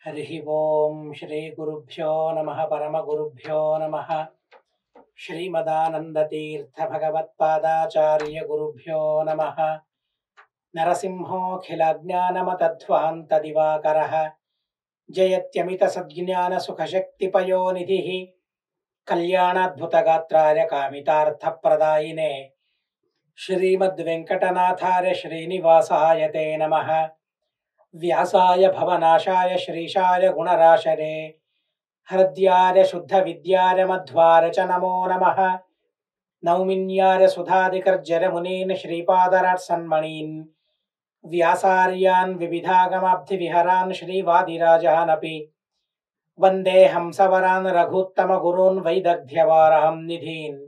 हरिः ओं श्रीगुरुभ्यो नमः परमगुरुभ्यो नमः श्रीमदानन्दतीर्थभगवत्पादाचार्यगुरुभ्यो नमः नरसिंहोऽखिलज्ञानमतध्वान्तदिवाकरः जयत्यमितसद्ज्ञानसुखशक्तिपयोनिधिः कल्याणाद्भुतगात्राय कामितार्थप्रदायिने श्रीमद्वेङ्कटनाथाय श्रीनिवासाय ते नमः। व्यासाय भवनाशाय श्रीशाय गुणराशरे हृद्याय शुद्धविद्याय मध्वाय च नमो नमः। नौमिन्याय सुधादिकर्जरमुनीन् श्रीपादराट्सन्मणीन् व्यासार्यान् विविधागमाब्धिविहरान् श्रीवादिराजानपि वन्दे हंसवरान् रघुत्तमगुरून् वैदग्ध्यवारहं निधीन्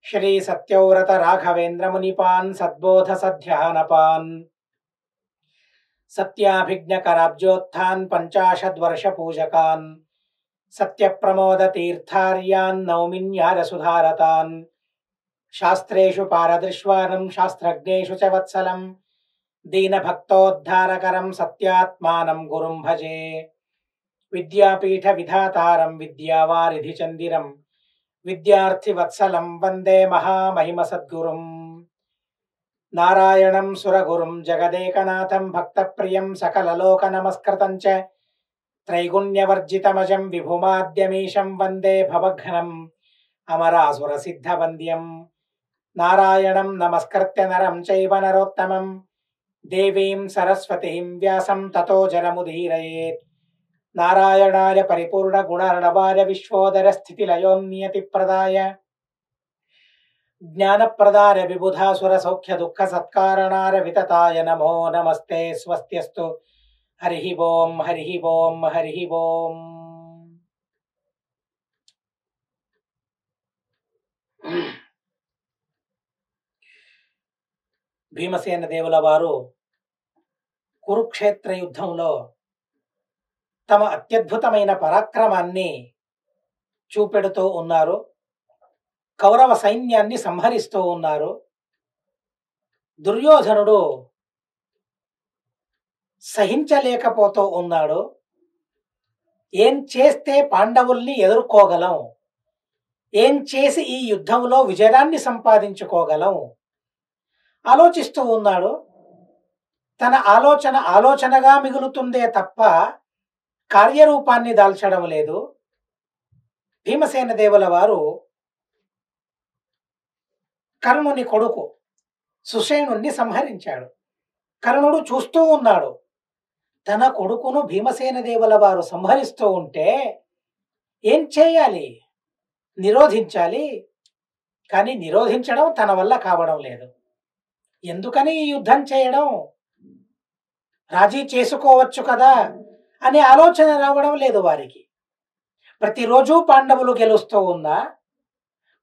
श्रीसत्यव्रतराघवेन्द्रमुनिपान् सद्बोधसध्यानपान् सत्याभिज्ञकराब्जोत्थान् पञ्चाशद्वर्षपूजकान् सत्यप्रमोदतीर्थार्यान् नौमिन्यारसुधारतान् शास्त्रेषु पारदृश्वानं शास्त्रज्ञेषु च वत्सलं दीनभक्तोद्धारकरं सत्यात्मानं गुरुं भजे। विद्यापीठविधातारं विद्यावारिधिचन्दिरं विद्यार्थिवत्सलं वन्दे महामहिमसद्गुरुम्। नारायणं सुरगुरुं जगदेकनाथं भक्तप्रियं सकललोकनमस्कृतं च त्रैगुण्यवर्जितमजं विभुमाद्यमीशं वन्दे भवघ्नम् अमरासुरसिद्धवन्द्यं। नारायणं नमस्कृत्य नरं चैव नरोत्तमं देवीं सरस्वतीं व्यासं ततो जनमुदीरयेत्। नारायणाय परिपूर्णगुणार्णवाय विश्वोदरस्थितिलयोन्नियतिप्रदाय ज्ञानप्रदाय विबुधासुरसौख्यदुःखसत्कारणाय वितताय नमो नमस्ते। स्वस्त्यस्तु। हरिः ओं हरिः ओं हरिः ओं। భీమసేన దేవుల వారు కురుక్షేత్ర యుద్ధంలో తమ అత్యద్భుతమైన పరాక్రమాన్ని చూపెడుతూ ఉన్నారు. కౌరవ సైన్యాన్ని సంహరిస్తూ ఉన్నారు. దుర్యోధనుడు సహించలేకపోతూ ఉన్నాడు. ఏం చేస్తే పాండవుల్ని ఎదుర్కోగలం, ఏం చేసి ఈ యుద్ధంలో విజయాన్ని సంపాదించుకోగలం ఆలోచిస్తూ ఉన్నాడు. తన ఆలోచనగా మిగులుతుందే తప్ప కార్యరూపాన్ని దాల్చడం లేదు. భీమసేన దేవుల వారు కర్ణుని కొడుకు సుషేణుణ్ణి సంహరించాడు. కర్ణుడు చూస్తూ ఉన్నాడు. తన కొడుకును భీమసేన దేవుల వారు సంహరిస్తూ ఉంటే ఏం చేయాలి? నిరోధించాలి. కానీ నిరోధించడం తన వల్ల కావడం లేదు. ఎందుకని ఈ యుద్ధం చేయడం? రాజీ చేసుకోవచ్చు కదా అనే ఆలోచన రావడం లేదు వారికి. ప్రతిరోజు పాండవులు గెలుస్తూ ఉన్నా,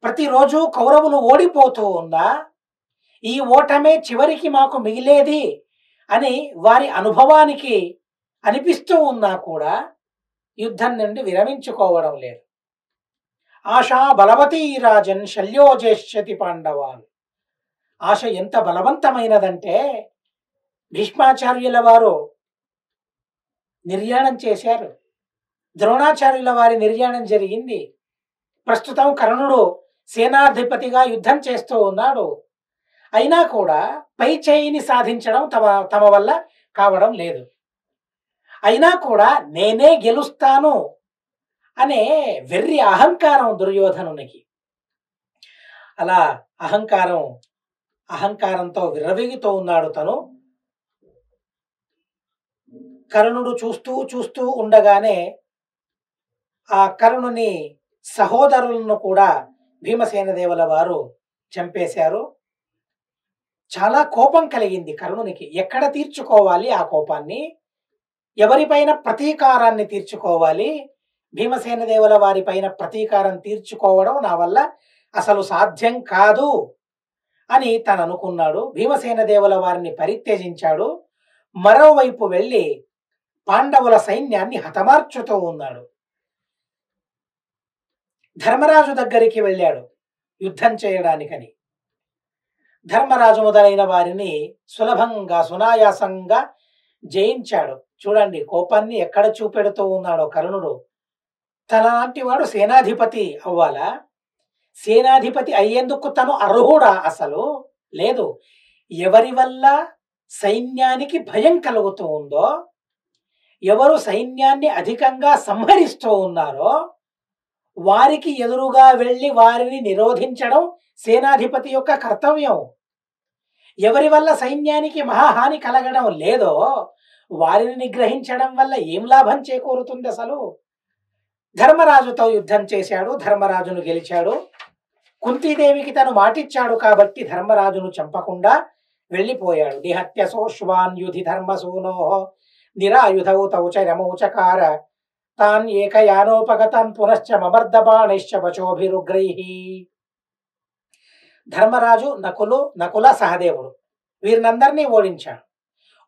ప్రతిరోజు కౌరవులు ఓడిపోతూ ఉన్నా, ఈ ఓటమే చివరికి మాకు మిగిలేది అని వారి అనుభవానికి అనిపిస్తూ ఉన్నా కూడా యుద్ధం నుండి విరమించుకోవడం లేదు. ఆశా బలవతీ రాజన్ శల్యోజేష్యతి పాండవాన్. ఆశ ఎంత బలవంతమైనదంటే భీష్మాచార్యుల వారు నిర్యాణం చేశారు. ద్రోణాచార్యుల వారి నిర్యాణం జరిగింది. ప్రస్తుతం కర్ణుడు సేనాధిపతిగా యుద్ధం చేస్తూ ఉన్నాడు. అయినా కూడా పై చేయిని సాధించడం తమ వల్ల కావడం లేదు. అయినా కూడా నేనే గెలుస్తాను అనే వెర్రి అహంకారం దుర్యోధనునికి. అలా అహంకారంతో విర్రవీగుతూ ఉన్నాడు తను. కర్ణుడు చూస్తూ ఉండగానే ఆ కర్ణుని సహోదరులను కూడా భీమసేన దేవుల వారు చంపేశారు. చాలా కోపం కలిగింది కర్ణునికి. ఎక్కడ తీర్చుకోవాలి ఆ కోపాన్ని? ఎవరిపైన ప్రతీకారాన్ని తీర్చుకోవాలి? భీమసేన దేవుల వారి పైన ప్రతీకారం తీర్చుకోవడం నా వల్ల అసలు సాధ్యం కాదు అని తను అనుకున్నాడు. భీమసేన దేవుల వారిని పరిత్యజించాడు. మరోవైపు వెళ్ళి పాండవుల సైన్యాన్ని హతమార్చుతూ ఉన్నాడు. ధర్మరాజు దగ్గరికి వెళ్ళాడు యుద్ధం చేయడానికని. ధర్మరాజు మొదలైన వారిని సులభంగా సునాయాసంగా జయించాడు. చూడండి కోపాన్ని ఎక్కడ చూపెడుతూ ఉన్నాడో కర్ణుడు. తనలాంటి వాడు సేనాధిపతి అవ్వాలా? సేనాధిపతి అయ్యేందుకు తను అర్హుడా అసలు? లేదు. ఎవరి వల్ల సైన్యానికి భయం కలుగుతూ ఉందో, ఎవరు సైన్యాన్ని అధికంగా సంహరిస్తూ ఉన్నారో వారికి ఎదురుగా వెళ్ళి వారిని నిరోధించడం సేనాధిపతి యొక్క కర్తవ్యం. ఎవరి వల్ల సైన్యానికి మహాహాని కలగడం లేదో వారిని నిగ్రహించడం వల్ల ఏం లాభం చేకూరుతుంది అసలు? ధర్మరాజుతో యుద్ధం చేశాడు, ధర్మరాజును గెలిచాడు. కుంతీదేవికి తను మాటిచ్చాడు కాబట్టి ధర్మరాజును చంపకుండా వెళ్ళిపోయాడు. నిహత్య సోష్వాన్ యుధి ధర్మసూనో నిరాయుధౌ తౌచరమౌచకార తాన్ ఏకయానోపగతాన్ పునశ్చ మమర్దబాణైశ్చ వచోభిరుగ్రైః. ధర్మరాజు, నకుల, సహదేవుడు వీరినందరినీ ఓడించాడు.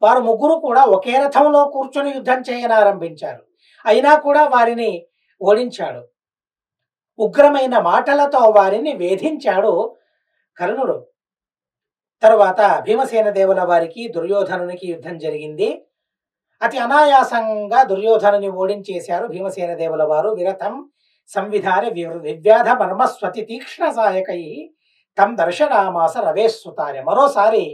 వారు ముగ్గురు కూడా ఒకే రథంలో కూర్చొని యుద్ధం చేయనారంభించారు. అయినా కూడా వారిని ఓడించాడు. ఉగ్రమైన మాటలతో వారిని వేధించాడు కర్ణుడు. తరువాత భీమసేన దేవుల వారికి దుర్యోధనునికి యుద్ధం జరిగింది. అతి అనాయాసంగా దుర్యోధనుని ఓడించేశారు భీమసేన దేవుల వారు. విరథం సంవిధాన వివ్యాధ మర్మస్వతి తీక్ష్ణ సాయకై తం దర్శనామాస రవేశ్సుతార్య. మరోసారి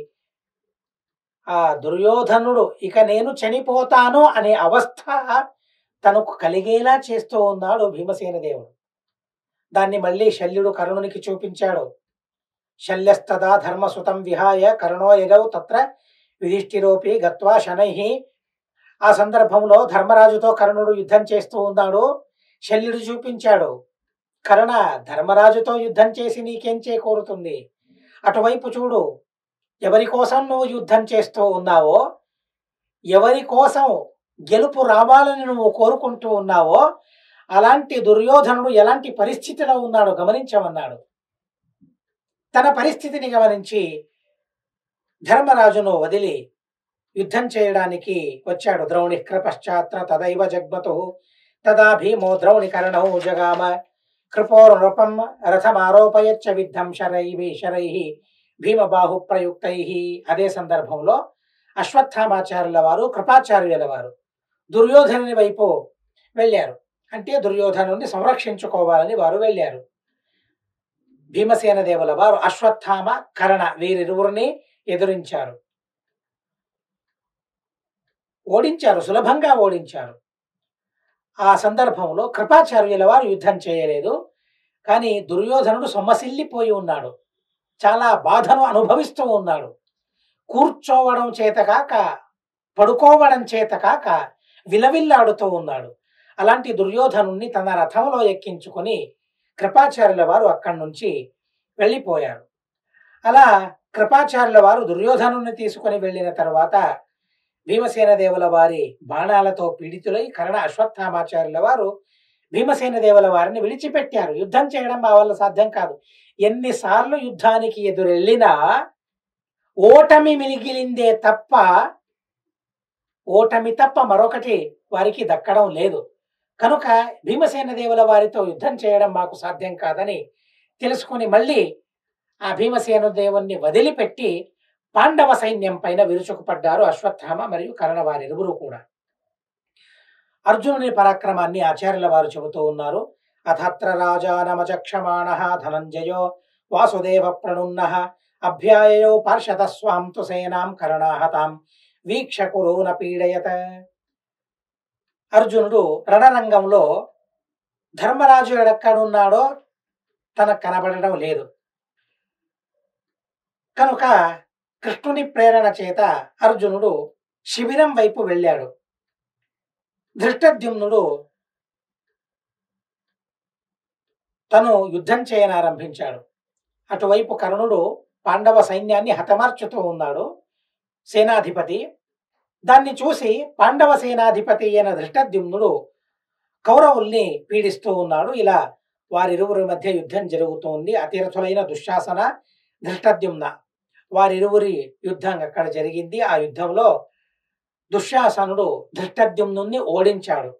ఆ దుర్యోధనుడు ఇక నేను చనిపోతాను అనే అవస్థ తనకు కలిగేలా చేస్తూ ఉన్నాడు భీమసేన దేవుడు. దాన్ని మళ్ళీ శల్యుడు కర్ణునికి చూపించాడు. శల్యస్తదా ధర్మసుతం విహాయ కర్ణో యగౌ తత్ర యుధిష్ఠిరోపి గత్వా శనైః. ఆ సందర్భంలో ధర్మరాజుతో కర్ణుడు యుద్ధం చేస్తూ ఉన్నాడు. శల్యుడు చూపించాడు, కర్ణ, ధర్మరాజుతో యుద్ధం చేసి నీకేం చేకూరుతుంది? అటువైపు చూడు, ఎవరి కోసం నువ్వు యుద్ధం చేస్తూ ఉన్నావో, ఎవరి కోసం గెలుపు రావాలని నువ్వు కోరుకుంటూ ఉన్నావో అలాంటి దుర్యోధనుడు ఎలాంటి పరిస్థితిలో ఉన్నాడో గమనించమన్నాడు. తన పరిస్థితిని గమనించి ధర్మరాజును వదిలి యుద్ధం చేయడానికి వచ్చాడు. ద్రౌణి కృపశ్చాత్ర తదైవ జగ్మతు తదా భీమో ద్రౌణి కర్ణౌ జగామ కృపోరూపం రథమారోపయచ్చ విద్ధం శరైః భీమబాహు ప్రయుక్తైః. అదే సందర్భంలో అశ్వత్థామాచార్యుల వారు, కృపాచార్యుల వారు దుర్యోధనుని వైపు వెళ్ళారు. అంటే దుర్యోధనుని సంరక్షించుకోవాలని వారు వెళ్ళారు. భీమసేన దేవుల వారు అశ్వత్థామ, కర్ణ వీరిరువురిని ఎదురించారు, ఓడించారు, సులభంగా ఓడించారు. ఆ సందర్భంలో కృపాచార్యుల వారు యుద్ధం చేయలేదు. కానీ దుర్యోధనుడు సొమ్మసిల్లిపోయి ఉన్నాడు, చాలా బాధను అనుభవిస్తూ ఉన్నాడు. కూర్చోవడం చేతకాక, పడుకోవడం చేతకాక విలవిల్లాడుతూ ఉన్నాడు. అలాంటి దుర్యోధనుణ్ణి తన రథంలో ఎక్కించుకొని కృపాచార్యుల వారు అక్కడి నుంచి వెళ్ళిపోయారు. అలా కృపాచార్యుల వారు దుర్యోధనుణ్ణి తీసుకొని వెళ్ళిన తర్వాత భీమసేన దేవుల వారి బాణాలతో పీడితులై కర్ణ, అశ్వత్థామాచార్యుల వారు భీమసేన దేవుల వారిని విడిచిపెట్టారు. యుద్ధం చేయడం మా వల్ల సాధ్యం కాదు. ఎన్నిసార్లు యుద్ధానికి ఎదురెళ్ళినా ఓటమి మిగిలిందే తప్ప, ఓటమి తప్ప మరొకటి వారికి దక్కడం లేదు. కనుక భీమసేన దేవుల వారితో యుద్ధం చేయడం మాకు సాధ్యం కాదని తెలుసుకుని మళ్ళీ ఆ భీమసేన దేవుణ్ణి వదిలిపెట్టి పాండవ సైన్యం పైన విరుచుకుపడ్డారు అశ్వత్థామ మరియు కర్ణ వారిరువురు కూడా. అర్జునుని పరాక్రమాన్ని ఆచార్యుల వారు చెబుతూ ఉన్నారు. అథత్ర రాజానమచక్షమాణః ధనంజయో వాసుదేవ ప్రణున్నః అభ్యాయయో పార్షదస్వాం తు సేనాం కర్ణాహతాం వీక్ష కురూన పీడయత. అర్జునుడు రణరంగంలో ధర్మరాజు ఎక్కడున్నాడో తనకు కనబడడం లేదు. కనుక కృష్ణుని ప్రేరణ చేత అర్జునుడు శిబిరం వైపు వెళ్ళాడు. ధృష్టద్యుమ్నుడు తను యుద్ధం చేయనారంభించాడు. అటువైపు కర్ణుడు పాండవ సైన్యాన్ని హతమార్చుతూ ఉన్నాడు, సేనాధిపతి. దాన్ని చూసి పాండవ సేనాధిపతి అయిన ధృష్టద్యుమ్నుడు కౌరవుల్ని పీడిస్తూ ఉన్నాడు. ఇలా వారిరువురి మధ్య యుద్ధం జరుగుతోంది. అతిరథులైన దుశ్శాసన, ధృష్టద్యుమ్న వారిరువురి యుద్ధం అక్కడ జరిగింది. ఆ యుద్ధంలో దుశ్శాసనుడు ధృష్టద్యుమ్నుని ఓడించాడు.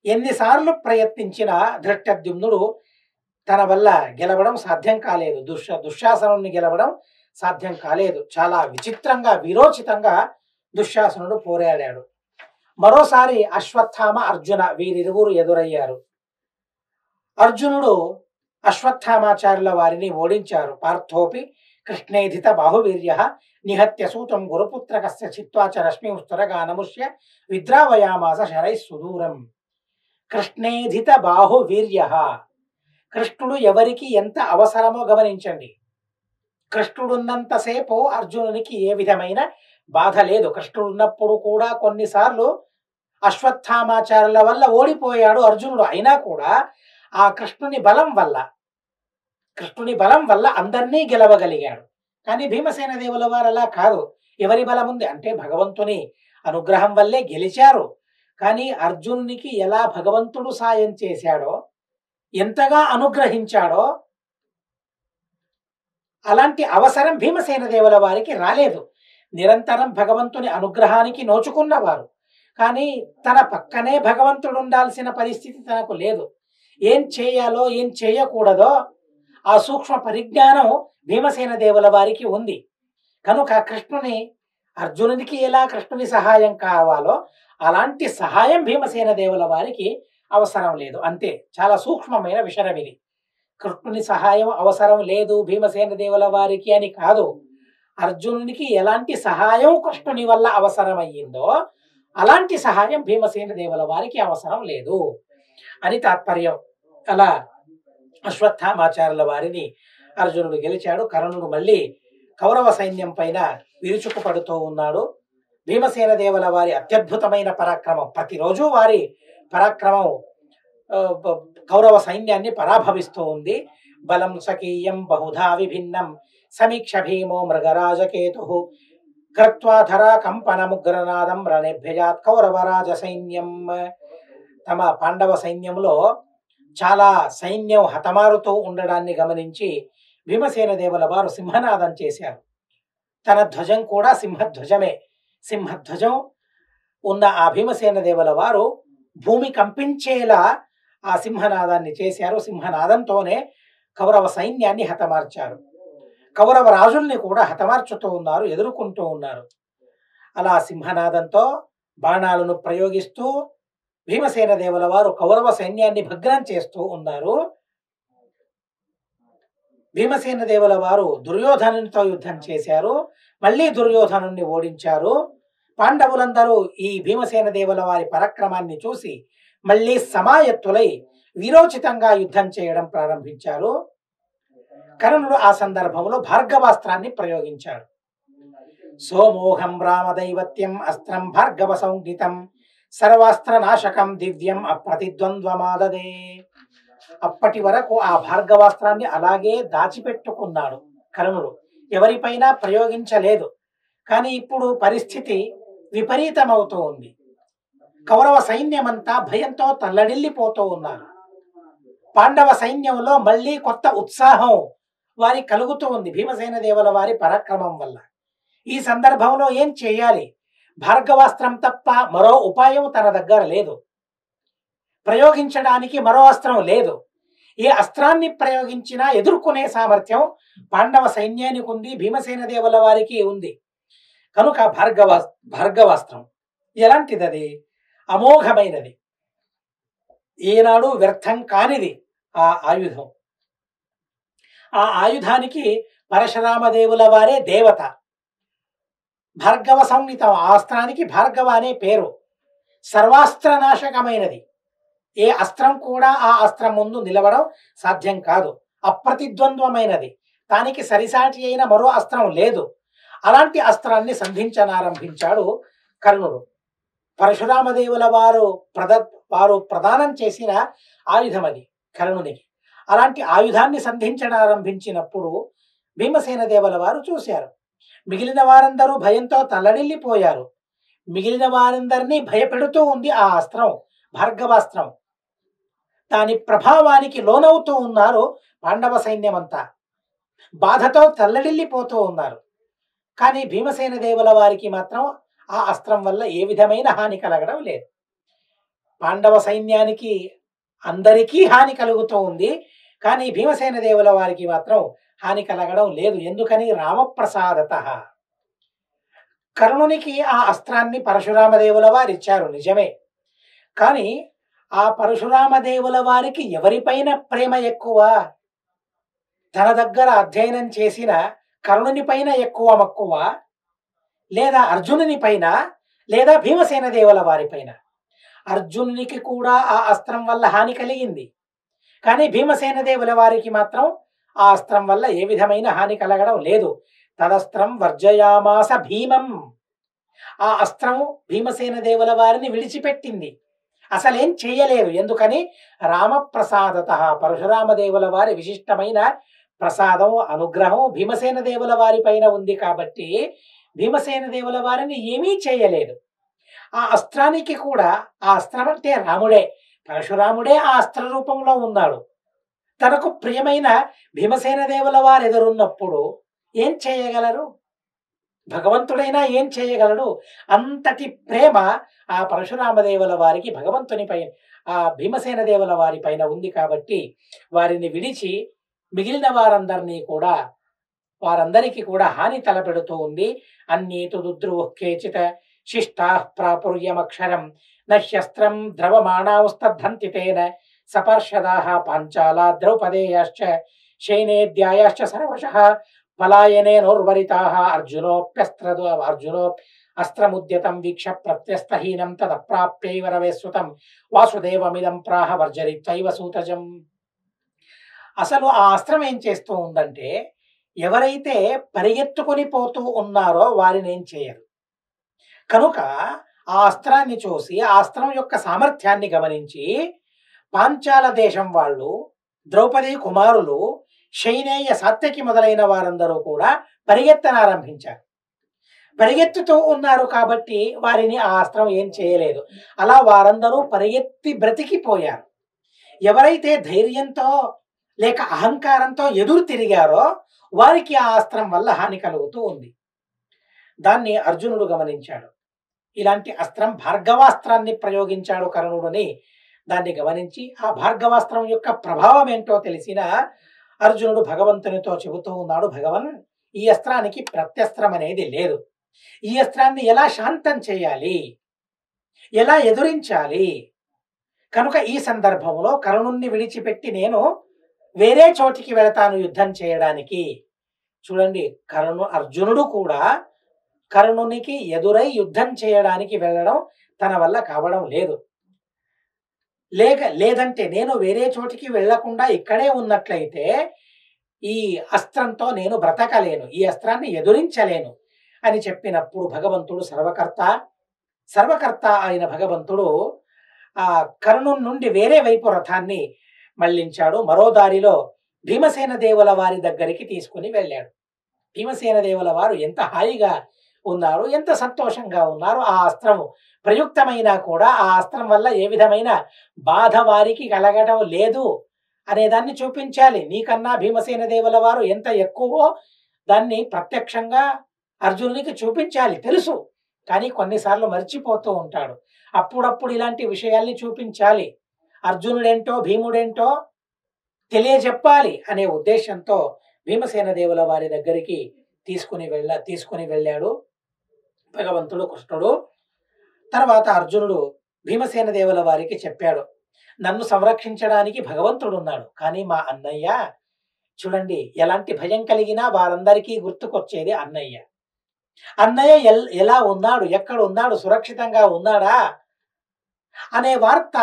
ఎన్నిసార్లు ప్రయత్నించినా ధృష్టద్యుమ్నుడు తన వల్ల గెలవడం సాధ్యం కాలేదు. దుశ్శాసనుని గెలవడం సాధ్యం కాలేదు. చాలా విచిత్రంగా, వీరోచితంగా దుశ్శాసనుడు పోరాడాడు. మరోసారి అశ్వత్థామ అర్జున వీరిరువురు ఎదురయ్యారు. అర్జునుడు అశ్వత్థామాచార్యుల వారిని ఓడించారు. పార్థోపి కృష్ణేధిత బాహువీర్య నిహత్య సూతం గురుపుత్రకస్య చిత్వా చ రశ్మిముస్తరగా నముష్య విద్రావయామాస శరై సుదూరం. కృష్ణేధిత బాహువీర్య, కృష్ణుడు ఎవరికి ఎంత అవసరమో గమనించండి. కృష్ణుడున్నంతసేపు అర్జునునికి ఏ విధమైన బాధ లేదు. కృష్ణుడున్నప్పుడు కూడా కొన్నిసార్లు అశ్వత్థామాచార్యుల వల్ల ఓడిపోయాడు అర్జునుడు. అయినా కూడా ఆ కృష్ణుని బలం వల్ల అందరినీ గెలవగలిగాడు. కానీ భీమసేన దేవుల వారు అలా కాదు. ఎవరి బలం ఉంది అంటే భగవంతుని అనుగ్రహం వల్లే గెలిచారు. కానీ అర్జునునికి ఎలా భగవంతుడు సాయం చేశాడో, ఎంతగా అనుగ్రహించాడో అలాంటి అవసరం భీమసేన దేవుల వారికి రాలేదు. నిరంతరం భగవంతుని అనుగ్రహానికి నోచుకున్నవారు. కానీ తన పక్కనే భగవంతుడు ఉండాల్సిన పరిస్థితి తనకు లేదు. ఏం చేయాలో ఏం చేయకూడదో ఆ సూక్ష్మ పరిజ్ఞానం భీమసేన దేవుల వారికి ఉంది. కనుక అర్జునునికి ఎలా కృష్ణుని సహాయం కావాలో అలాంటి సహాయం భీమసేన దేవుల వారికి అవసరం లేదు. అంతే. చాలా సూక్ష్మమైన విషయం ఇది. కృష్ణుని సహాయం అవసరం లేదు భీమసేన దేవుల వారికి అని కాదు. అర్జునునికి ఎలాంటి సహాయం కృష్ణుని వల్ల అవసరమయ్యిందో అలాంటి సహాయం భీమసేన దేవుల వారికి అవసరం లేదు అని తాత్పర్యం. అలా అశ్వత్థామాచార్యుల వారిని అర్జునుడు గెలిచాడు. కర్ణుడు మళ్ళీ కౌరవ సైన్యం పైన విరుచుకుపడుతూ ఉన్నాడు. భీమసేన దేవుల వారి అత్యద్భుతమైన పరాక్రమం, ప్రతిరోజు వారి పరాక్రమం కౌరవ సైన్యాన్ని పరాభవిస్తూ ఉంది. బలం సకీయం బహుధా విభిన్నం సమీక్ష భీమో మృగరాజకేతు కృత్వా ధరా కంపనముగ్రనాదం రణేభ్యజాత్ కౌరవరాజ సైన్యం. తమ పాండవ సైన్యంలో చాలా సైన్యం హతమారుతూ ఉండడాన్ని గమనించి భీమసేన దేవుల వారు సింహనాదం చేశారు. తన ధ్వజం కూడా సింహధ్వజమే. సింహధ్వజం ఉన్న ఆ భీమసేన దేవుల వారు భూమి కంపించేలా ఆ సింహనాదాన్ని చేశారు. సింహనాదంతోనే కౌరవ సైన్యాన్ని హతమార్చారు. కౌరవ రాజుల్ని కూడా హతమార్చుతూ ఉన్నారు, ఎదుర్కొంటూ ఉన్నారు. అలా సింహనాదంతో బాణాలను ప్రయోగిస్తూ భీమసేన దేవుల వారు కౌరవ సైన్యాన్ని భగ్నం చేస్తూ ఉన్నారు. భీమసేన దేవుల వారు దుర్యోధనునితో యుద్ధం చేశారు. మళ్ళీ దుర్యోధనుని ఓడించారు. పాండవులందరూ ఈ భీమసేన దేవుల వారి పరాక్రమాన్ని చూసి మళ్ళీ సమాయత్తులై వీరోచితంగా యుద్ధం చేయడం ప్రారంభించారు. కర్ణుడు ఆ సందర్భంలో భార్గవాస్త్రాన్ని ప్రయోగించాడు. సోమోహం రామదైవత్యం అస్త్రం భార్గవ సంజ్ఞితం సర్వాస్త్ర నాశకం దివ్యం అప్రతిద్వంద్వమాదదే. అప్పటి వరకు ఆ భార్గవాస్త్రాన్ని అలాగే దాచిపెట్టుకున్నాడు కర్ణుడు, ఎవరిపైనా ప్రయోగించలేదు. కానీ ఇప్పుడు పరిస్థితి విపరీతమవుతూ ఉంది. కౌరవ సైన్యమంతా భయంతో తల్లడిల్లిపోతూ ఉన్నారు. పాండవ సైన్యంలో మళ్ళీ కొత్త ఉత్సాహం వారి కలుగుతూ ఉంది భీమసేన దేవుల వారి పరాక్రమం వల్ల. ఈ సందర్భంలో ఏం చేయాలి? భార్గవాస్త్రం తప్ప మరో ఉపాయం తన దగ్గర లేదు. ప్రయోగించడానికి మరో అస్త్రం లేదు. ఏ అస్త్రాన్ని ప్రయోగించినా ఎదుర్కొనే సామర్థ్యం పాండవ సైన్యానికి ఉంది, భీమసేన దేవుల వారికి ఉంది. కనుక భార్గవాస్త్రం ఎలాంటిది? అది అమోఘమైనది, ఏనాడు వ్యర్థం కానిది ఆ ఆయుధం. ఆ ఆయుధానికి పరశురామదేవుల వారే దేవత. భార్గవ సంహితం ఆ అస్త్రానికి భార్గవ అనే పేరు. సర్వాస్త్రనాశకమైనది. ఏ అస్త్రం కూడా ఆ అస్త్రం ముందు నిలవడం సాధ్యం కాదు. అప్రతిద్వంద్వమైనది. దానికి సరిసాటి అయిన మరో అస్త్రం లేదు. అలాంటి అస్త్రాన్ని సంధించనారంభించాడు కర్ణుడు. పరశురామదేవుల వారు ప్రదానం చేసిన ఆయుధం అది కర్ణునికి. అలాంటి ఆయుధాన్ని సంధించనారంభించినప్పుడు భీమసేన దేవుల వారు చూశారు. మిగిలిన వారందరూ భయంతో తల్లడిల్లిపోయారు. మిగిలిన వారందరినీ భయపెడుతూ ఉంది ఆ అస్త్రం, భార్గవాస్త్రం. దాని ప్రభావానికి లోనవుతూ ఉన్నారు పాండవ సైన్యమంతా. బాధతో తల్లడిల్లిపోతూ ఉన్నారు. కానీ భీమసేన దేవుల వారికి మాత్రం ఆ అస్త్రం వల్ల ఏ విధమైన హాని కలగడం లేదు. పాండవ సైన్యానికి అందరికీ హాని కలుగుతూ ఉంది. కానీ భీమసేన దేవుల వారికి మాత్రం హాని కలగడం లేదు. ఎందుకని? రామప్రసాదత. కర్ణునికి ఆ అస్త్రాన్ని పరశురామదేవుల వారు ఇచ్చారు నిజమే. కానీ ఆ పరశురామదేవుల వారికి ఎవరిపైన ప్రేమ ఎక్కువ? తన దగ్గర అధ్యయనం చేసిన కర్ణుని పైన ఎక్కువ మక్కువ, లేదా అర్జునుని పైన, లేదా భీమసేన దేవుల వారిపైన? అర్జునునికి కూడా ఆ అస్త్రం వల్ల హాని కలిగింది. కానీ భీమసేన దేవుల వారికి మాత్రం ఆ అస్త్రం వల్ల ఏ విధమైన హాని కలగడం లేదు. తదస్త్రం వర్జయామాస భీమం. ఆ అస్త్రం భీమసేన దేవుల వారిని విడిచిపెట్టింది. అసలేం చేయలేదు. ఎందుకని? రామప్రసాదత, పరశురామ దేవుల వారి విశిష్టమైన ప్రసాదం, అనుగ్రహం భీమసేన దేవుల వారి పైన ఉంది కాబట్టి భీమసేన దేవుల వారిని ఏమీ చేయలేదు. ఆ అస్త్రానికి కూడా, ఆ అస్త్రం అంటే రాముడే, పరశురాముడే ఆ అస్త్ర రూపంలో ఉన్నాడు. తనకు ప్రియమైన భీమసేన దేవుల వారు ఎదురున్నప్పుడు ఏం చేయగలరు? భగవంతుడైనా ఏం చేయగలడు? అంతటి ప్రేమ ఆ పరశురామదేవుల వారికి భగవంతునిపై, ఆ భీమసేన దేవుల వారి పైన ఉంది కాబట్టి వారిని విడిచి మిగిలిన వారందరికీ కూడా హాని తలపెడుతూ ఉంది. అన్యేతు దుద్రుః కేచిత శిష్టాః ప్రాపుర్యమక్షరం నశ్యస్త్రం ద్రవమాణాస్తద్ధంతి తేన సపర్షదాః పాంచాలా ద్రౌపదేయాశ్చ శైనేద్యాయాశ్చ సర్వశః పలాయనేనోర్వరితాః అర్జునో అస్త్రముద్యతం వీక్ష ప్రత్యస్తహీనం తదప్రాప్యైవ రవేశ్రుతం వాసుదేవమిదం ప్రాహ వర్జరిత్వైవ సూతజం. అసలు ఆ అస్త్రం ఏం చేస్తూ ఉందంటే, ఎవరైతే పరిగెత్తుకొని పోతూ ఉన్నారో వారిని ఏం చేయరు. కనుక ఆ అస్త్రాన్ని చూసి, ఆ అస్త్రం యొక్క సామర్థ్యాన్ని గమనించి పాంచాల దేశం వాళ్ళు, ద్రౌపది కుమారులు, శైనేయ, సాత్యకి మొదలైన వారందరూ కూడా పరిగెత్తనారంభించారు. పరిగెత్తుతూ ఉన్నారు కాబట్టి వారిని ఆ అస్త్రం ఏం చేయలేదు. అలా వారందరూ పరిగెత్తి బ్రతికిపోయారు. ఎవరైతే ధైర్యంతో లేక అహంకారంతో ఎదురు తిరిగారో వారికి ఆ అస్త్రం వల్ల హాని కలుగుతూ ఉంది. దాన్ని అర్జునుడు గమనించాడు. ఇలాంటి అస్త్రం భార్గవాస్త్రాన్ని ప్రయోగించాడు కర్ణుడిని. దాన్ని గమనించి ఆ భార్గవాస్త్రం యొక్క ప్రభావం ఏంటో తెలిసిన అర్జునుడు భగవంతునితో చెబుతూ ఉన్నాడు, భగవన్, ఈ అస్త్రానికి ప్రత్యస్త్రం అనేది లేదు. ఈ అస్త్రాన్ని ఎలా శాంతం చేయాలి, ఎలా ఎదురించాలి? కనుక ఈ సందర్భంలో కర్ణుణ్ణి విడిచిపెట్టి నేను వేరే చోటికి వెళతాను యుద్ధం చేయడానికి. చూడండి, అర్జునుడు కూడా కర్ణునికి ఎదురై యుద్ధం చేయడానికి వెళ్ళడం తన వల్ల కావడం లేదు. లేదంటే నేను వేరే చోటికి వెళ్లకుండా ఇక్కడే ఉన్నట్లయితే ఈ అస్త్రంతో నేను బ్రతకలేను, ఈ అస్త్రాన్ని ఎదురించలేను అని చెప్పినప్పుడు భగవంతుడు సర్వకర్త అయిన భగవంతుడు ఆ కర్ణుని నుండి వేరే వైపు రథాన్ని మళ్లించాడు. మరో దారిలో భీమసేన దేవుల వారి దగ్గరికి తీసుకుని వెళ్ళాడు. భీమసేన దేవుల వారు ఎంత హాయిగా ఉన్నారు, ఎంత సంతోషంగా ఉన్నారు. ఆ అస్త్రం ప్రయుక్తమైనా కూడా ఆ అస్త్రం వల్ల ఏ విధమైన బాధ వారికి కలగడం లేదు అనేదాన్ని చూపించాలి. నీకన్నా భీమసేన దేవుల వారు ఎంత ఎక్కువో దాన్ని ప్రత్యక్షంగా అర్జునునికి చూపించాలి. తెలుసు, కానీ కొన్నిసార్లు మర్చిపోతూ ఉంటాడు. అప్పుడప్పుడు ఇలాంటి విషయాల్ని చూపించాలి. అర్జునుడేంటో భీముడేంటో తెలియజెప్పాలి అనే ఉద్దేశంతో భీమసేన దేవుల వారి దగ్గరికి తీసుకుని వెళ్ళాడు భగవంతుడు కృష్ణుడు. తర్వాత అర్జునుడు భీమసేన దేవుల వారికి చెప్పాడు, నన్ను సంరక్షించడానికి భగవంతుడు ఉన్నాడు, కానీ మా అన్నయ్య చూడండి, ఎలాంటి భయం కలిగినా వారందరికీ గుర్తుకొచ్చేది అన్నయ్య. ఎలా ఉన్నాడు, ఎక్కడ ఉన్నాడు, సురక్షితంగా ఉన్నాడా అనే వార్త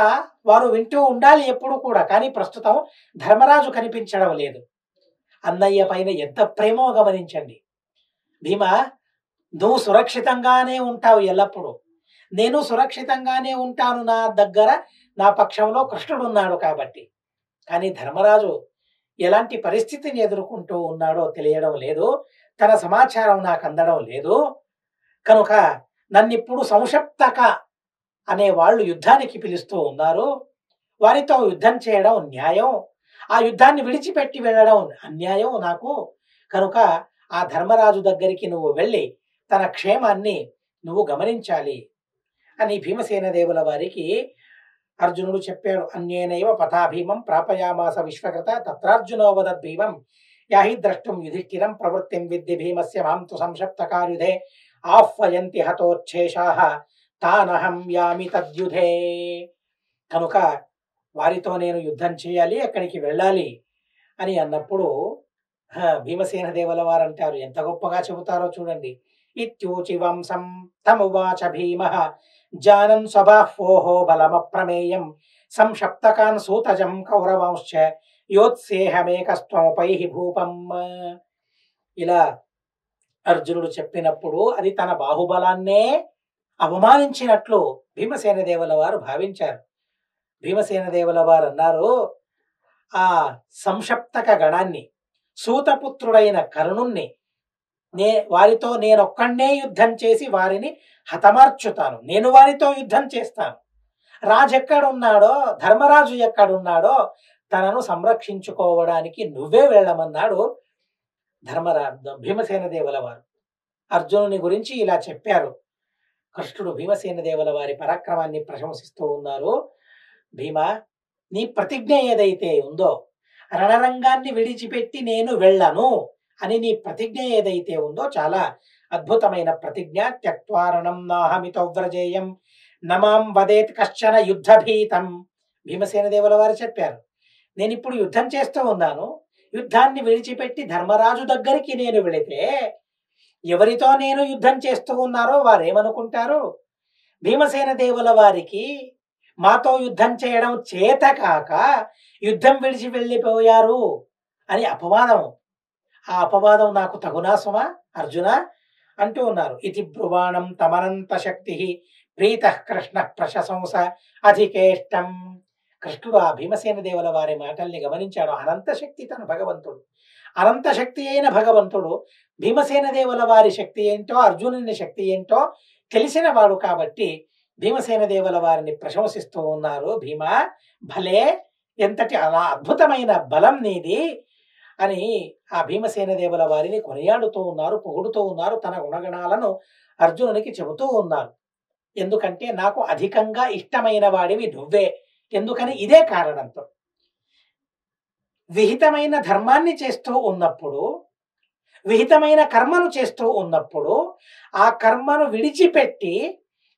వారు వింటూ ఉండాలి ఎప్పుడు కూడా. కానీ ప్రస్తుతం ధర్మరాజు కనిపించడం లేదు. అన్నయ్య పైన ఎంత ప్రేమో గమనించండి. భీమా, నువ్వు సురక్షితంగానే ఉంటావు ఎల్లప్పుడూ, నేను సురక్షితంగానే ఉంటాను, నా దగ్గర నా పక్షంలో కృష్ణుడు ఉన్నాడు కాబట్టి. కానీ ధర్మరాజు ఎలాంటి పరిస్థితిని ఎదుర్కొంటూ ఉన్నాడో తెలియడం లేదు, తన సమాచారం నాకు అందడం లేదు. కనుక నన్నిప్పుడు సంశప్తక అనే వాళ్ళు యుద్ధానికి పిలుస్తూ ఉన్నారు. వారితో యుద్ధం చేయడం న్యాయం, ఆ యుద్ధాన్ని విడిచిపెట్టి వెళ్ళడం అన్యాయం నాకు. కనుక ఆ ధర్మరాజు దగ్గరికి నువ్వు వెళ్ళి తన క్షేమాన్ని నువ్వు గమనించాలి అని భీమసేన దేవుల వారికి అర్జునుడు చెప్పాడు. అన్యేనైవ పథా భీమం ప్రాపయామాస విశ్వకృత తత్రార్జునో వదద్భీమం యాహి ద్రష్టం యుధిష్ఠిరం ప్రవృత్తిం విద్య భీమస్య మాం తు సంశప్తకార్యుధే ఆహ్వయంతి హతోచ్ఛేషాః తానహం యామి తద్యుధే. కనుక వారితో నేను యుద్ధం చేయాలి, అక్కడికి వెళ్ళాలి అని అన్నప్పుడు భీమసేన దేవుల వారు అంటారు, ఎంత గొప్పగా చెబుతారో చూడండి. ఇత్యూచి వంశం తమువాచ భీమః జానన్ స్వబాహ్వోః బలమప్రమేయం సంశప్తకాన్ సూతజం కౌరవంశ్చ యోత్సేహమేకస్త్వముపైః భూపం. ఇలా అర్జునుడు చెప్పినప్పుడు అది తన బాహుబలాన్నే అవమానించినట్లు భీమసేన దేవుల వారు భావించారు. భీమసేన దేవుల వారు అన్నారు, ఆ సంశప్తక గణాన్ని, సూతపుత్రుడైన కర్ణుణ్ణి వారితో నేనొక్కడే యుద్ధం చేసి వారిని హతమార్చుతాను, నేను వారితో యుద్ధం చేస్తాను. రాజు ఎక్కడున్నాడో, ధర్మరాజు ఎక్కడున్నాడో తనను సంరక్షించుకోవడానికి నువ్వే వెళ్ళమన్నాడు భీమసేన దేవుల వారు. అర్జునుని గురించి ఇలా చెప్పారు. కృష్ణుడు భీమసేన దేవుల వారి పరాక్రమాన్ని ప్రశంసిస్తూ ఉన్నారు. భీమా, నీ ప్రతిజ్ఞ ఏదైతే ఉందో, రణరంగాన్ని విడిచిపెట్టి నేను వెళ్ళను అని నీ ప్రతిజ్ఞ ఏదైతే ఉందో చాలా అద్భుతమైన ప్రతిజ్ఞ. త్యక్త్వారణం నాహమితో వ్రజేయం నమాం వదేత్ కశ్చన యుద్ధభీతం. భీమసేన దేవుల వారు చెప్పారు, నేను ఇప్పుడు యుద్ధం చేస్తూ ఉన్నాను, యుద్ధాన్ని విడిచిపెట్టి ధర్మరాజు దగ్గరికి నేను వెళితే ఎవరితో నేను యుద్ధం చేస్తూ ఉన్నారో వారేమనుకుంటారు? భీమసేన దేవుల వారికి మాతో యుద్ధం చేయడం చేత కాక యుద్ధం విడిచి వెళ్ళిపోయారు అని అపవాదం. ఆ అపవాదం నాకు తగునా సుమా అర్జున అంటూ ఉన్నారు. ఇది బ్రువాణం తమనంత శక్తి ప్రీత కృష్ణ ప్రశంస అధికేష్టం. కృష్ణుడు ఆ భీమసేన దేవుల వారి మాటల్ని గమనించాడు. అనంత శక్తి తన భగవంతుడు, అనంత శక్తి అయిన భగవంతుడు భీమసేన దేవుల వారి శక్తి ఏంటో, అర్జునుని శక్తి ఏంటో తెలిసిన వాడు కాబట్టి భీమసేన దేవుల వారిని ప్రశంసిస్తూ ఉన్నారు. భీమా, భలే, ఎంతటి అలా అద్భుతమైన బలం నీది అని ఆ భీమసేన దేవుల వారిని కొనియాడుతూ ఉన్నారు, పొగుడుతూ ఉన్నారు. తన గుణగణాలను అర్జునునికి చెబుతూ ఉన్నారు. ఎందుకంటే నాకు అధికంగా ఇష్టమైన వాడివి నువ్వే, ఎందుకని ఇదే కారణంతో. విహితమైన ధర్మాన్ని చేస్తూ ఉన్నప్పుడు, విహితమైన కర్మను చేస్తూ ఉన్నప్పుడు ఆ కర్మను విడిచిపెట్టి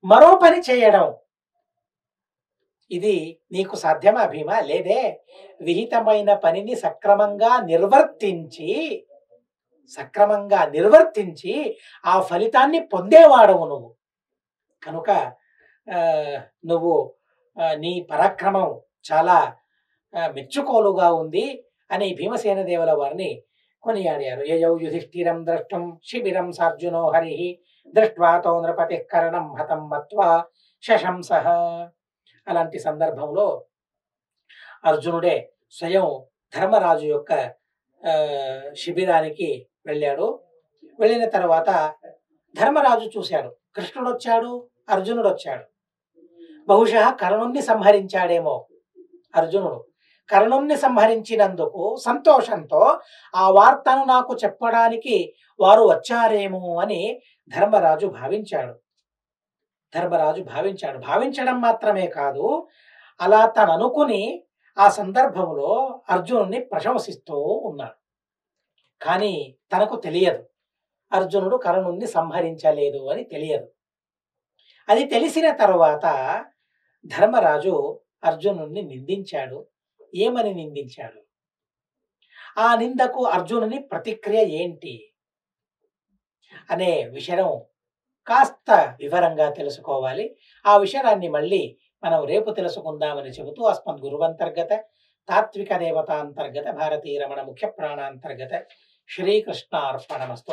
మరో పని చేయడం, ఇది నీకు సాధ్యమా భీమా? లేదే. విహితమైన పనిని సక్రమంగా నిర్వర్తించి ఆ ఫలితాన్ని పొందేవాడవు నువ్వు. కనుక నువ్వు నీ పరాక్రమం చాలా మెచ్చుకోలుగా ఉంది అని భీమసేన దేవుల వారిని కొనియాడారు. యయౌ యుధిష్ఠిరం ద్రష్టం శిబిరం సార్జునో హరి దృష్ట్వాతో నృపతి కరణం హతం మత్వా శశంసః. అలాంటి సందర్భంలో అర్జునుడే స్వయం ధర్మరాజు యొక్క శిబిరానికి వెళ్ళాడు. వెళ్ళిన తర్వాత ధర్మరాజు చూశాడు, కృష్ణుడు వచ్చాడు, అర్జునుడు వచ్చాడు. బహుశా కర్ణుణ్ణి సంహరించాడేమో అర్జునుడు. కర్ణుణ్ణి సంహరించినందుకు సంతోషంతో ఆ వార్తను నాకు చెప్పడానికి వారు వచ్చారేమో అని ధర్మరాజు భావించాడు. భావించడం మాత్రమే కాదు, అలా తను అనుకుని ఆ సందర్భంలో అర్జునుడిని ప్రశంసిస్తూ ఉన్నాడు. కానీ తనకు తెలియదు అర్జునుడు కర్ణుణ్ణి సంహరించలేదు అని తెలియదు. అది తెలిసిన తరువాత ధర్మరాజు అర్జునుడిని నిందించాడు. ఏమని నిందించాడు? ఆ నిందకు అర్జునుని ప్రతిక్రియ ఏంటి అనే విషయం కాస్త వివరంగా తెలుసుకోవాలి. ఆ విషయాన్ని మళ్ళీ మనం రేపు తెలుసుకుందామని చెబుతూ అస్మద్ గురువంతర్గత తాత్విక దేవతాంతర్గత భారతీయ రమణ ముఖ్య ప్రాణాంతర్గత శ్రీకృష్ణ అర్పణమస్తు.